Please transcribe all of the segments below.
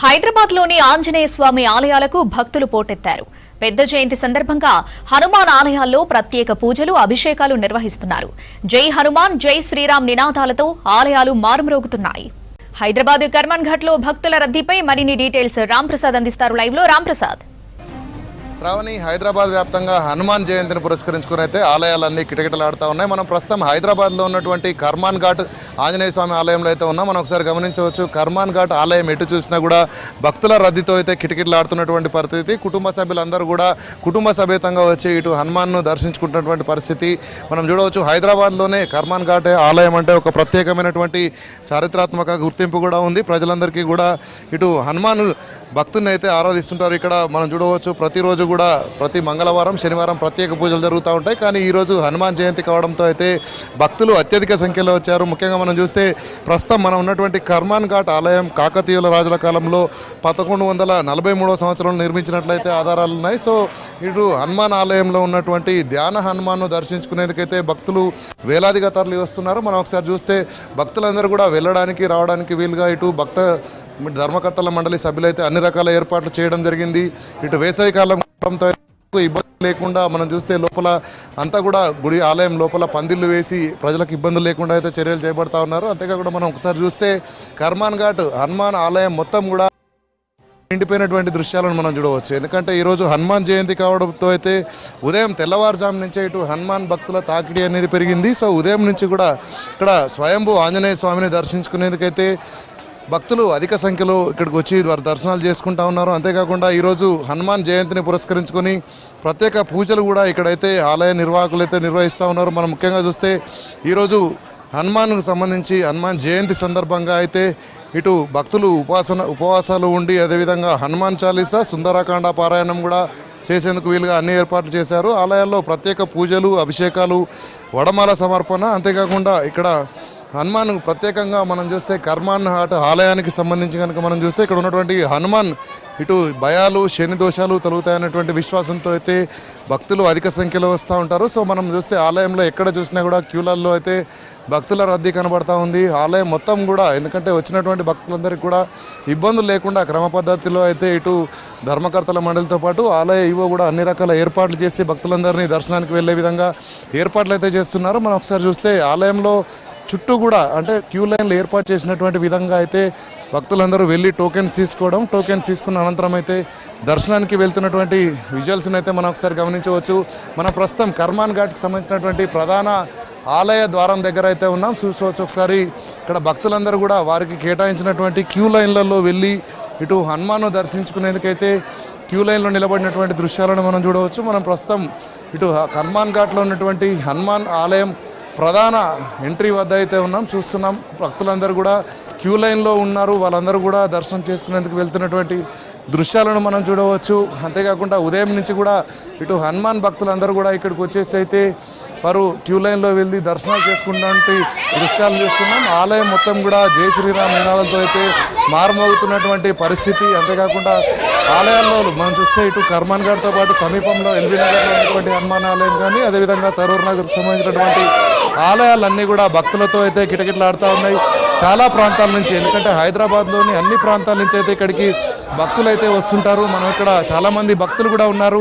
హైదరాబాద్లోని ఆంజనేయ స్వామి ఆలయాలకు భక్తులు పోటెత్తారు. పెద్ద జయంతి సందర్భంగా హనుమాన్ ఆలయాల్లో ప్రత్యేక పూజలు, అభిషేకాలు నిర్వహిస్తున్నారు. జై హనుమాన్, జై శ్రీరామ్ నినాదాలతో ఆలయాలు మారుమ్రోగుతున్నాయి. హైదరాబాద్ కర్మన్ ఘాట్ లో భక్తుల రద్దీపై మరిన్ని డీటెయిల్స్ రామ్ ప్రసాద్ అందిస్తారు. లైవ్ లో రామ్ ప్రసాద్. శ్రావణి, హైదరాబాద్ వ్యాప్తంగా హనుమాన్ జయంతిని పురస్కరించుకుని అయితే ఆలయాలన్నీ కిటకిటలాడుతూ ఉన్నాయి. మనం ప్రస్తుతం హైదరాబాద్లో ఉన్నటువంటి కర్మాన్ ఘాట్ ఆంజనేయ స్వామి ఆలయంలో అయితే ఉన్నాం. మనం ఒకసారి గమనించవచ్చు, కర్మాన్ ఘాట్ ఆలయం ఎటు చూసినా కూడా భక్తుల రద్దీతో అయితే కిటకిటలాడుతున్నటువంటి పరిస్థితి. కుటుంబ సభ్యులందరూ కూడా కుటుంబ సమేతంగా వచ్చి ఇటు హనుమాన్ను దర్శించుకుంటున్నటువంటి పరిస్థితి మనం చూడవచ్చు. హైదరాబాద్లోనే కర్మాన్ ఘాట్ ఆలయం అంటే ఒక ప్రత్యేకమైనటువంటి చారిత్రాత్మక గుర్తింపు కూడా ఉంది. ప్రజలందరికీ కూడా ఇటు హనుమాన్ భక్తుల్ని అయితే ఆరాధిస్తుంటారు. ఇక్కడ మనం చూడవచ్చు, ప్రతిరోజు కూడా ప్రతి మంగళవారం, శనివారం ప్రత్యేక పూజలు జరుగుతూ ఉంటాయి. కానీ ఈరోజు హనుమాన్ జయంతి కావడంతో అయితే భక్తులు అత్యధిక సంఖ్యలో వచ్చారు. ముఖ్యంగా మనం చూస్తే ప్రస్తుతం మనం ఉన్నటువంటి కర్మాన్ ఘాట్ ఆలయం కాకతీయుల రాజుల కాలంలో 1143వ సంవత్సరంలో నిర్మించినట్లయితే ఆధారాలు ఉన్నాయి. సో ఇటు హనుమాన్ ఆలయంలో ఉన్నటువంటి ధ్యాన హనుమాన్ను దర్శించుకునేందుకైతే భక్తులు వేలాదిగా తరలి వస్తున్నారు. మనం ఒకసారి చూస్తే భక్తులందరూ కూడా వెళ్ళడానికి రావడానికి వీలుగా ఇటు ధర్మకర్తల మండలి సభ్యులైతే అన్ని రకాల ఏర్పాట్లు చేయడం జరిగింది. ఇటు వేసవి కాలం ఇబ్బంది లేకుండా మనం చూస్తే లోపల అంతా కూడా గుడి ఆలయం లోపల పందిళ్లు వేసి ప్రజలకు ఇబ్బందులు లేకుండా అయితే చర్యలు చేపడతా ఉన్నారు. అంతేకాకుండా మనం ఒకసారి చూస్తే కర్మాన్ ఘాట్ హనుమాన్ ఆలయం మొత్తం కూడా నిండిపోయినటువంటి దృశ్యాలను మనం చూడవచ్చు. ఎందుకంటే ఈరోజు హనుమాన్ జయంతి కావడంతో అయితే ఉదయం తెల్లవారుజాము నుంచే ఇటు హనుమాన్ భక్తుల తాకిడి అనేది పెరిగింది. సో ఉదయం నుంచి కూడా ఇక్కడ స్వయంభూ ఆంజనేయ స్వామిని దర్శించుకునేందుకైతే భక్తులు అధిక సంఖ్యలో ఇక్కడికి వచ్చి వారు దర్శనాలు చేసుకుంటా ఉన్నారు. అంతేకాకుండా ఈరోజు హనుమాన్ జయంతిని పురస్కరించుకొని ప్రత్యేక పూజలు కూడా ఇక్కడైతే ఆలయ నిర్వాహకులు అయితే నిర్వహిస్తూ ఉన్నారు. మనం ముఖ్యంగా చూస్తే ఈరోజు హనుమాన్కు సంబంధించి హనుమాన్ జయంతి సందర్భంగా అయితే ఇటు భక్తులు ఉపవాసాలు ఉండి అదేవిధంగా హనుమాన్ చాలీసా, సుందరకాండ పారాయణం కూడా చేసేందుకు వీలుగా అన్ని ఏర్పాట్లు చేశారు. ఆలయాల్లో ప్రత్యేక పూజలు, అభిషేకాలు, వడమాల సమర్పణ, అంతేకాకుండా ఇక్కడ హనుమాన్ ప్రత్యేకంగా మనం చూస్తే కర్మాన్ ఘాట్ ఆలయానికి సంబంధించి కనుక మనం చూస్తే ఇక్కడ ఉన్నటువంటి హనుమాన్ ఇటు భయాలు, శని దోషాలు తొలుగుతాయనేటువంటి విశ్వాసంతో అయితే భక్తులు అధిక సంఖ్యలో వస్తూ ఉంటారు. సో మనం చూస్తే ఆలయంలో ఎక్కడ చూసినా కూడా క్యూలల్లో అయితే భక్తుల రద్దీ కనబడతా ఉంది. ఆలయం మొత్తం కూడా, ఎందుకంటే వచ్చినటువంటి భక్తులందరికీ కూడా ఇబ్బందులు లేకుండా క్రమ పద్ధతిలో అయితే ఇటు ధర్మకర్తల మండలితో పాటు ఆలయ ఈవో కూడా అన్ని రకాల ఏర్పాట్లు చేసి భక్తులందరినీ దర్శనానికి వెళ్ళే విధంగా ఏర్పాట్లు అయితే చేస్తున్నారు. మనం ఒకసారి చూస్తే ఆలయంలో చుట్టూ కూడా అంటే క్యూ లైన్లు ఏర్పాటు చేసినటువంటి విధంగా అయితే భక్తులందరూ వెళ్ళి టోకెన్స్ తీసుకున్న అనంతరం అయితే దర్శనానికి వెళ్తున్నటువంటి విజువల్స్ని అయితే మనం ఒకసారి గమనించవచ్చు. మనం ప్రస్తుతం కర్మాన్ ఘాట్కి సంబంధించినటువంటి ప్రధాన ఆలయ ద్వారం దగ్గర అయితే ఉన్నాం. చూసుకోవచ్చు ఒకసారి ఇక్కడ భక్తులందరూ కూడా వారికి కేటాయించినటువంటి క్యూ లైన్లలో వెళ్ళి ఇటు హనుమాన్ను దర్శించుకునేందుకైతే క్యూ లైన్లో నిలబడినటువంటి దృశ్యాలను మనం చూడవచ్చు. మనం ప్రస్తుతం ఇటు కర్మాన్ ఘాట్లో ఉన్నటువంటి హనుమాన్ ఆలయం ప్రధాన ఎంట్రీ వద్ద అయితే చూస్తున్నాం. భక్తులందరూ కూడా క్యూ లైన్లో ఉన్నారు. వాళ్ళందరూ కూడా దర్శనం చేసుకునేందుకు వెళ్తున్నటువంటి దృశ్యాలను మనం చూడవచ్చు. అంతేకాకుండా ఉదయం నుంచి కూడా ఇటు హనుమాన్ భక్తులందరూ కూడా ఇక్కడికి వచ్చేసి అయితే వారు క్యూ లైన్లో వెళ్ళి దర్శనాలు చేసుకున్నటువంటి దృశ్యాలు చూస్తున్నాం. ఆలయం మొత్తం కూడా జై శ్రీరామ్ నినాదాలతో అయితే మారుమోగుతున్నటువంటి పరిస్థితి. అంతేకాకుండా ఆలయాల్లో మనం చూస్తే ఇటు కర్మాన్ ఘాట్తో పాటు సమీపంలో ఎల్బీ నగర్లో ఉన్నటువంటి హనుమాన్ ఆలయం కానీ అదేవిధంగా సరోవర్ నగర్కు సంబంధించినటువంటి ఆలయాలన్నీ కూడా భక్తులతో అయితే కిటకిటలాడుతూ ఉన్నాయి. చాలా ప్రాంతాల నుంచి, ఎందుకంటే హైదరాబాద్లోని అన్ని ప్రాంతాల నుంచి అయితే ఇక్కడికి భక్తులు అయితే వస్తుంటారు. మనం ఇక్కడ చాలామంది భక్తులు కూడా ఉన్నారు.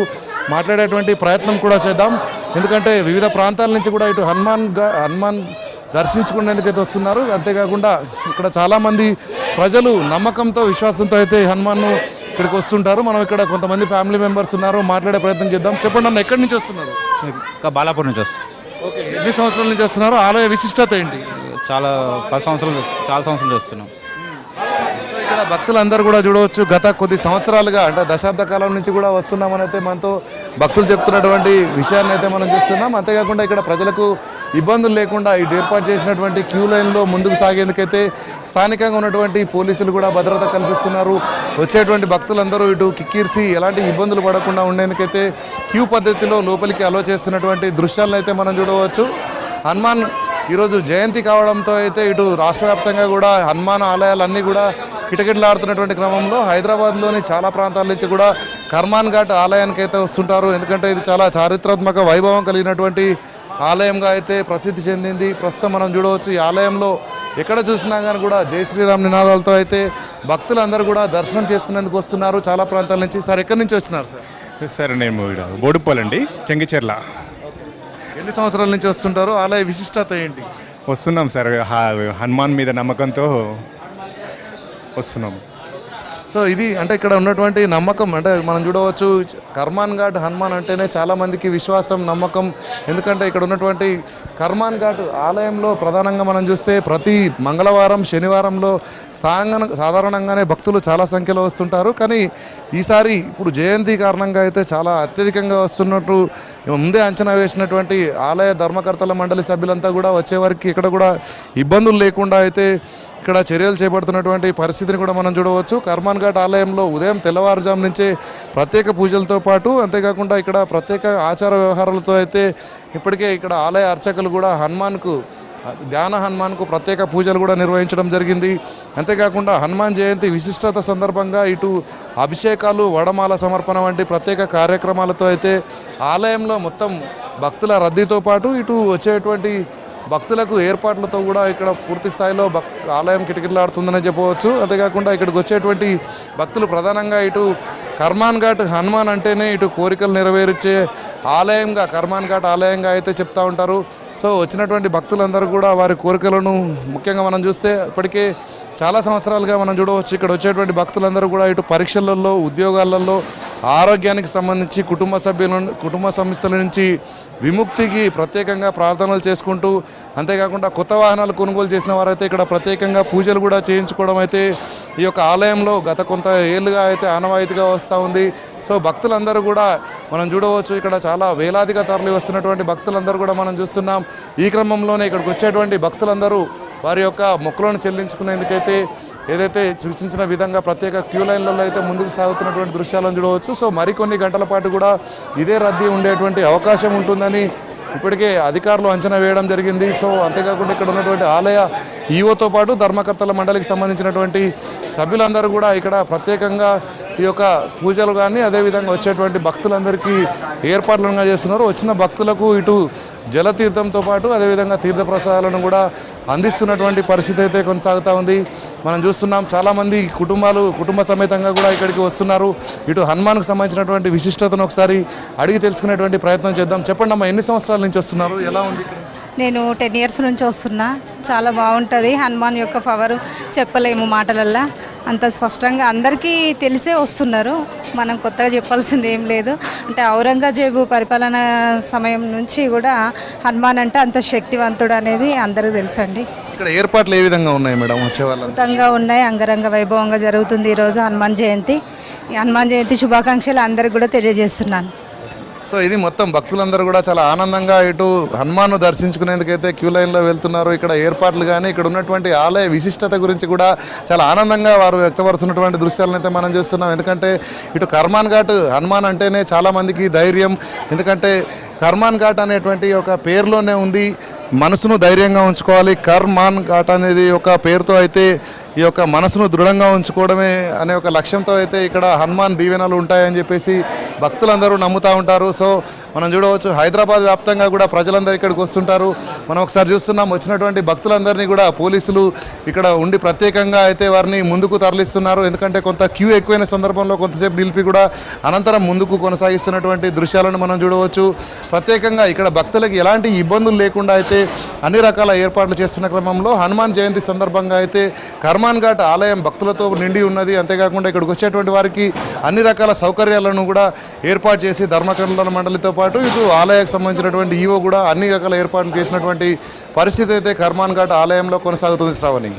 మాట్లాడేటువంటి ప్రయత్నం కూడా చేద్దాం. ఎందుకంటే వివిధ ప్రాంతాల నుంచి కూడా ఇటు హనుమాన్ దర్శించుకునేందుకైతే వస్తున్నారు. అంతేకాకుండా ఇక్కడ చాలామంది ప్రజలు నమ్మకంతో, విశ్వాసంతో అయితే హనుమాన్ను ఇక్కడికి వస్తుంటారు. మనం ఇక్కడ కొంతమంది ఫ్యామిలీ మెంబర్స్ ఉన్నారు, మాట్లాడే ప్రయత్నం చేద్దాం. చెప్పండి అన్న, ఎక్కడి నుంచి వస్తున్నారు? బాలాపూర్ నుంచి వస్తాం. ఓకే, ఎన్ని సంవత్సరాల నుంచి వస్తున్నారు? ఆలయ విశిష్టత ఏంటి? చాలా సంవత్సరాలు వస్తున్నాం. ఇక్కడ భక్తులందరూ కూడా చూడవచ్చు, గత కొద్ది సంవత్సరాలుగా అంటే దశాబ్ద కాలం నుంచి కూడా వస్తున్నామని అయితే మనతో భక్తులు చెప్తున్నటువంటి విషయాన్ని అయితే మనం చూస్తున్నాం. అంతేకాకుండా ఇక్కడ ప్రజలకు ఇబ్బందులు లేకుండా ఇటు ఏర్పాటు చేసినటువంటి క్యూ లైన్లో ముందుకు సాగేందుకైతే స్థానికంగా ఉన్నటువంటి పోలీసులు కూడా భద్రత కల్పిస్తున్నారు. వచ్చేటువంటి భక్తులందరూ ఇటు కిక్కిరిసి ఎలాంటి ఇబ్బందులు పడకుండా ఉండేందుకైతే క్యూ పద్ధతిలో లోపలికి అలో చేస్తున్నటువంటి దృశ్యాలను అయితే మనం చూడవచ్చు. హనుమాన్ ఈరోజు జయంతి కావడంతో అయితే ఇటు రాష్ట్ర వ్యాప్తంగా కూడా హనుమాన్ ఆలయాలన్నీ కూడా కిటకిటలాడుతున్నటువంటి క్రమంలో హైదరాబాద్లోని చాలా ప్రాంతాల నుంచి కూడా కర్మాన్ ఘాట్ ఆలయానికి అయితే వస్తుంటారు. ఎందుకంటే ఇది చాలా చారిత్రాత్మక వైభవం కలిగినటువంటి ఆలయంగా అయితే ప్రసిద్ధి చెందింది. ప్రస్తుతం మనం చూడవచ్చు, ఈ ఆలయంలో ఎక్కడ చూసినా కానీ కూడా జై శ్రీరామ్ నినాదాలతో అయితే భక్తులందరూ కూడా దర్శనం చేసుకునేందుకు వస్తున్నారు చాలా ప్రాంతాల నుంచి. సార్ ఎక్కడి నుంచి వచ్చినారు సార్? సార్ నేను బోడుపోలండి, చెంగిచెర్ల. ఎన్ని సంవత్సరాల నుంచి వస్తుంటారు? ఆలయ విశిష్టత ఏంటి? వస్తున్నాం సార్, హనుమాన్ మీద నమ్మకంతో వస్తున్నాం. సో ఇది అంటే ఇక్కడ ఉన్నటువంటి నమ్మకం అంటే మనం చూడవచ్చు, కర్మాన్ ఘాట్ హనుమాన్ అంటేనే చాలామందికి విశ్వాసం, నమ్మకం. ఎందుకంటే ఇక్కడ ఉన్నటువంటి కర్మాన్ ఘాట్ ఆలయంలో ప్రధానంగా మనం చూస్తే ప్రతి మంగళవారం శనివారంలో సాధారణంగానే భక్తులు చాలా సంఖ్యలో వస్తుంటారు. కానీ ఈసారి ఇప్పుడు జయంతి కారణంగా అయితే చాలా అత్యధికంగా వస్తున్నట్టు ముందే అంచనా వేసినటువంటి ఆలయ ధర్మకర్తల మండలి సభ్యులంతా కూడా వచ్చేవారికి ఇక్కడ కూడా ఇబ్బందులు లేకుండా అయితే ఇక్కడ చర్యలు చేపడుతున్నటువంటి పరిస్థితిని కూడా మనం చూడవచ్చు. కర్మాన్ ఘాట్ ఆలయంలో ఉదయం తెల్లవారుజాము నుంచే ప్రత్యేక పూజలతో పాటు అంతేకాకుండా ఇక్కడ ప్రత్యేక ఆచార వ్యవహారాలతో అయితే ఇప్పటికే ఇక్కడ ఆలయ అర్చకులు కూడా ధ్యాన హనుమాన్కు ప్రత్యేక పూజలు కూడా నిర్వహించడం జరిగింది. అంతేకాకుండా హనుమాన్ జయంతి విశిష్టత సందర్భంగా ఇటు అభిషేకాలు, వడమాల సమర్పణ వంటి ప్రత్యేక కార్యక్రమాలతో అయితే ఆలయంలో మొత్తం భక్తుల రద్దీతో పాటు ఇటు వచ్చేటువంటి భక్తులకు ఏర్పాట్లతో కూడా ఇక్కడ పూర్తి స్థాయిలో ఆలయం కిటకిటలాడుతుందనే చెప్పవచ్చు. అంతేకాకుండా ఇక్కడికి వచ్చేటువంటి భక్తులు ప్రధానంగా ఇటు కర్మాన్ ఘాట్ హనుమాన్ అంటేనే ఇటు కోరికలు నెరవేర్చే ఆలయంగా, కర్మాన్ ఘాట్ ఆలయంగా అయితే చెప్తూ ఉంటారు. సో వచ్చినటువంటి భక్తులందరూ కూడా వారి కోరికలను ముఖ్యంగా మనం చూస్తే ఇప్పటికే చాలా సంవత్సరాలుగా మనం చూడవచ్చు, ఇక్కడ వచ్చేటువంటి భక్తులందరూ కూడా ఇటు పరీక్షలలో, ఉద్యోగాలలో, ఆరోగ్యానికి సంబంధించి కుటుంబ సమస్యల నుంచి విముక్తికి ప్రత్యేకంగా ప్రార్థనలు చేసుకుంటూ, అంతేకాకుండా కొత్త వాహనాలు కొనుగోలు చేసిన వారైతే ఇక్కడ ప్రత్యేకంగా పూజలు కూడా చేయించుకోవడం అయితే ఈ యొక్క ఆలయంలో గత కొంత ఏళ్ళుగా అయితే ఆనవాయితీగా వస్తూ ఉంది. సో భక్తులందరూ కూడా మనం చూడవచ్చు, ఇక్కడ చాలా వేలాదిగా తరలి వస్తున్నటువంటి భక్తులందరూ కూడా మనం చూస్తున్నాం. ఈ క్రమంలోనే ఇక్కడికి వచ్చేటువంటి భక్తులందరూ వారి యొక్క మొక్కులను చెల్లించుకునేందుకైతే ఏదైతే సూచించిన విధంగా ప్రత్యేక క్యూ లైన్లలో అయితే ముందుకు సాగుతున్నటువంటి దృశ్యాలను చూడవచ్చు. సో మరికొన్ని గంటల పాటు కూడా ఇదే రద్దీ ఉండేటువంటి అవకాశం ఉంటుందని ఇప్పటికే అధికారులు అంచనా వేయడం జరిగింది. సో అంతేకాకుండా ఇక్కడ ఉన్నటువంటి ఆలయ ఈవోతో పాటు ధర్మకర్తల మండలికి సంబంధించినటువంటి సభ్యులందరూ కూడా ఇక్కడ ప్రత్యేకంగా ఈ యొక్క పూజలు కానీ అదేవిధంగా వచ్చేటువంటి భక్తులందరికీ ఏర్పాట్లను చేస్తున్నారు. వచ్చిన భక్తులకు ఇటు జలతీర్థంతో పాటు అదేవిధంగా తీర్థప్రసాదాలను కూడా అందిస్తున్నటువంటి పరిస్థితి అయితే కొనసాగుతూ ఉంది. మనం చూస్తున్నాం చాలామంది కుటుంబ సమేతంగా కూడా ఇక్కడికి వస్తున్నారు. ఇటు హనుమాన్కు సంబంధించినటువంటి విశిష్టతను ఒకసారి అడిగి తెలుసుకునేటువంటి ప్రయత్నం చేద్దాం. చెప్పండి అమ్మా, ఎన్ని సంవత్సరాల నుంచి వస్తున్నారు? ఎలా ఉంది? నేను 10 years నుంచి వస్తున్నా. చాలా బాగుంటుంది. హనుమాన్ యొక్క పవర్ చెప్పలేము మాటలల్లో. అంత స్పష్టంగా అందరికీ తెలిసే వస్తున్నారు. మనం కొత్తగా చెప్పాల్సింది ఏం లేదు. అంటే ఔరంగజేబు పరిపాలన సమయం నుంచి కూడా హనుమాన్ అంటే అంత శక్తివంతుడు అనేది అందరికీ తెలుసండి. ఇక్కడ ఏర్పాట్లు ఏ విధంగా ఉన్నాయి మేడం? వచ్చేవాళ్ళు అద్భుతంగా ఉన్నాయి. అంగరంగ వైభవంగా జరుగుతుంది ఈరోజు హనుమాన్ జయంతి. ఈ హనుమాన్ జయంతి శుభాకాంక్షలు అందరికీ కూడా తెలియజేస్తున్నాను. సో ఇది మొత్తం భక్తులందరూ కూడా చాలా ఆనందంగా ఇటు హనుమాన్ను దర్శించుకునేందుకైతే క్యూ లైన్లో వెళ్తున్నారు. ఇక్కడ ఏర్పాట్లు కానీ ఇక్కడ ఉన్నటువంటి ఆలయ విశిష్టత గురించి కూడా చాలా ఆనందంగా వారు వ్యక్తపరుస్తున్నటువంటి దృశ్యాలను అయితే మనం చూస్తున్నాం. ఎందుకంటే ఇటు కర్మాన్ ఘాట్ హనుమాన్ అంటేనే చాలామందికి ధైర్యం. ఎందుకంటే కర్మాన్ ఘాట్ అనేటువంటి ఒక పేరులోనే ఉంది, మనసును ధైర్యంగా ఉంచుకోవాలి. కర్మాన్ ఘాట్ అనేది ఒక పేరుతో అయితే ఈ యొక్క మనసును దృఢంగా ఉంచుకోవడమే అనే ఒక లక్ష్యంతో అయితే ఇక్కడ హనుమాన్ దీవెనలు ఉంటాయని చెప్పేసి భక్తులందరూ నమ్ముతూ ఉంటారు. సో మనం చూడవచ్చు, హైదరాబాద్ వ్యాప్తంగా కూడా ప్రజలందరూ ఇక్కడికి వస్తుంటారు. మనం ఒకసారి చూస్తున్నాం, వచ్చినటువంటి భక్తులందరినీ కూడా పోలీసులు ఇక్కడ ఉండి ప్రత్యేకంగా అయితే వారిని ముందుకు తరలిస్తున్నారు. ఎందుకంటే కొంత క్యూ ఎక్కువైన సందర్భంలో కొంతసేపు నిలిపి కూడా అనంతరం ముందుకు కొనసాగిస్తున్నటువంటి దృశ్యాలను మనం చూడవచ్చు. ప్రత్యేకంగా ఇక్కడ భక్తులకు ఎలాంటి ఇబ్బందులు లేకుండా అయితే అన్ని రకాల ఏర్పాట్లు చేస్తున్న క్రమంలో హనుమాన్ జయంతి సందర్భంగా అయితే కర్మాన్ ఘాట్ ఆలయం భక్తులతో నిండి ఉన్నది. అంతేకాకుండా ఇక్కడికి వచ్చేటువంటి వారికి అన్ని రకాల సౌకర్యాలను కూడా ఏర్పాటు చేసి ధర్మకర్తల మండలితో పాటు ఇటు ఆలయానికి సంబంధించినటువంటి ఈవో కూడా అన్ని రకాల ఏర్పాట్లు చేసినటువంటి పరిస్థితి అయితే కర్మాన్ ఘాట్ ఆలయంలో కొనసాగుతుంది. శ్రావణి.